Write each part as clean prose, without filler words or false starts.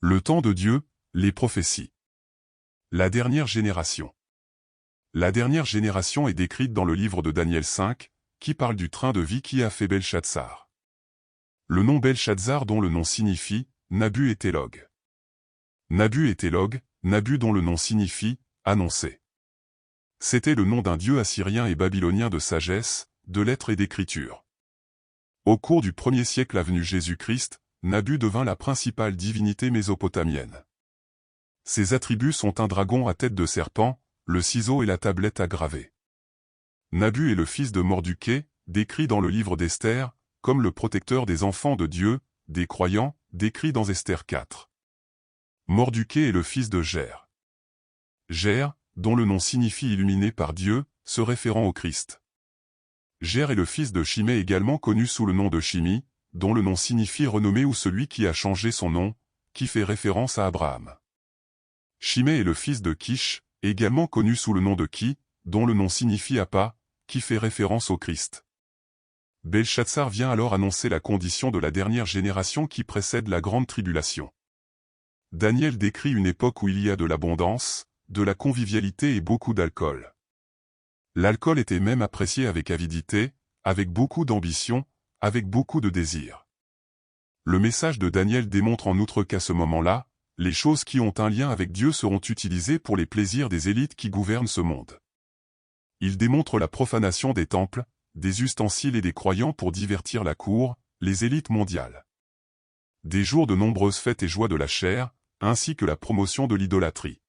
Le temps de Dieu, les prophéties. La dernière génération. La dernière génération est décrite dans le livre de Daniel 5, qui parle du train de vie qui a fait Belchatsar. Le nom Belchatsar dont le nom signifie Nabu et Télog. Nabu et Télog, Nabu dont le nom signifie annoncé. C'était le nom d'un dieu assyrien et babylonien de sagesse, de lettres et d'écriture. Au cours du 1er siècle avenu Jésus-Christ, Nabu devint la principale divinité mésopotamienne. Ses attributs sont un dragon à tête de serpent, le ciseau et la tablette à graver. Nabu est le fils de Morduché, décrit dans le livre d'Esther, comme le protecteur des enfants de Dieu, des croyants, décrit dans Esther 4. Morduché est le fils de Gère. Gère, dont le nom signifie illuminé par Dieu, se référant au Christ. Gère est le fils de Shimée également connu sous le nom de Shimi, dont le nom signifie renommé ou celui qui a changé son nom, qui fait référence à Abraham. Shimée est le fils de Kish, également connu sous le nom de Ki, dont le nom signifie Appa, qui fait référence au Christ. Belchatsar vient alors annoncer la condition de la dernière génération qui précède la grande tribulation. Daniel décrit une époque où il y a de l'abondance, de la convivialité et beaucoup d'alcool. L'alcool était même apprécié avec avidité, avec beaucoup d'ambition, avec beaucoup de désir. Le message de Daniel démontre en outre qu'à ce moment-là, les choses qui ont un lien avec Dieu seront utilisées pour les plaisirs des élites qui gouvernent ce monde. Il démontre la profanation des temples, des ustensiles et des croyants pour divertir la cour, les élites mondiales. Des jours de nombreuses fêtes et joies de la chair, ainsi que la promotion de l'idolâtrie.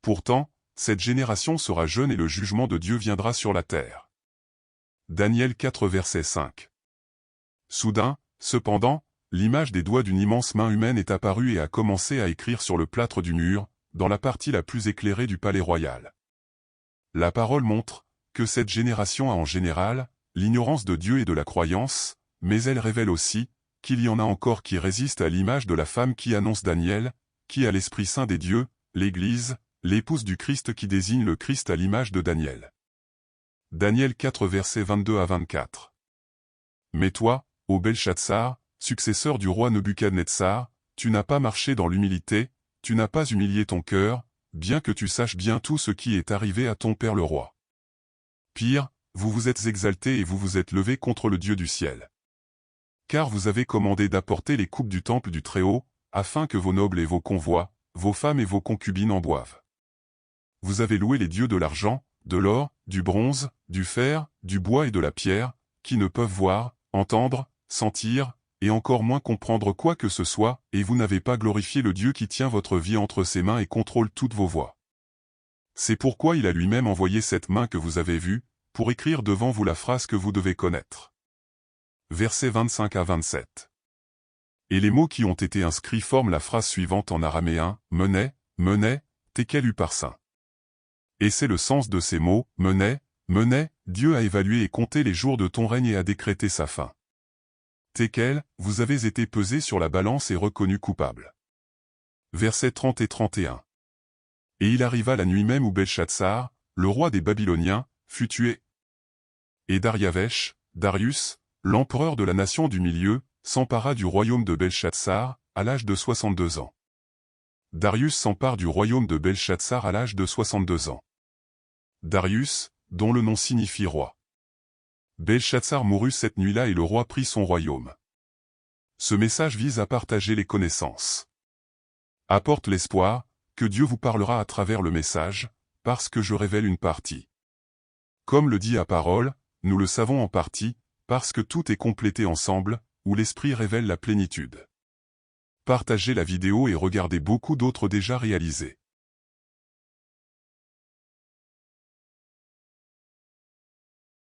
Pourtant, cette génération sera jeune et le jugement de Dieu viendra sur la terre. Daniel 4 verset 5. Soudain, cependant, l'image des doigts d'une immense main humaine est apparue et a commencé à écrire sur le plâtre du mur, dans la partie la plus éclairée du palais royal. La parole montre que cette génération a en général l'ignorance de Dieu et de la croyance, mais elle révèle aussi qu'il y en a encore qui résistent à l'image de la femme qui annonce Daniel, qui a l'Esprit Saint des dieux, l'Église, l'épouse du Christ qui désigne le Christ à l'image de Daniel. Daniel 4 versets 22 à 24. Mais toi, ô Belchatsar, successeur du roi Nebuchadnezzar, tu n'as pas marché dans l'humilité, tu n'as pas humilié ton cœur, bien que tu saches bien tout ce qui est arrivé à ton père le roi. Pire, vous vous êtes exalté et vous vous êtes levé contre le Dieu du ciel. Car vous avez commandé d'apporter les coupes du temple du Très-Haut, afin que vos nobles et vos convois, vos femmes et vos concubines en boivent. Vous avez loué les dieux de l'argent, de l'or, du bronze, du fer, du bois et de la pierre, qui ne peuvent voir, entendre, sentir, et encore moins comprendre quoi que ce soit, et vous n'avez pas glorifié le Dieu qui tient votre vie entre ses mains et contrôle toutes vos voies. C'est pourquoi il a lui-même envoyé cette main que vous avez vue, pour écrire devant vous la phrase que vous devez connaître. Versets 25 à 27. Et les mots qui ont été inscrits forment la phrase suivante en araméen, menait, tekel uparsin. Et c'est le sens de ces mots, menait, Dieu a évalué et compté les jours de ton règne et a décrété sa fin. Tekel, vous avez été pesé sur la balance et reconnu coupable. Versets 30 et 31. Et il arriva la nuit même où Belchatsar, le roi des Babyloniens, fut tué. Et Darius, l'empereur de la nation du milieu, s'empara du royaume de Belchatsar, à l'âge de 62 ans. Darius s'empare du royaume de Belchatsar à l'âge de 62 ans. Darius, dont le nom signifie roi. Belchatsar mourut cette nuit-là et le roi prit son royaume. Ce message vise à partager les connaissances. Apporte l'espoir, que Dieu vous parlera à travers le message, parce que je révèle une partie. Comme le dit à parole, nous le savons en partie, parce que tout est complété ensemble, où l'Esprit révèle la plénitude. Partagez la vidéo et regardez beaucoup d'autres déjà réalisées.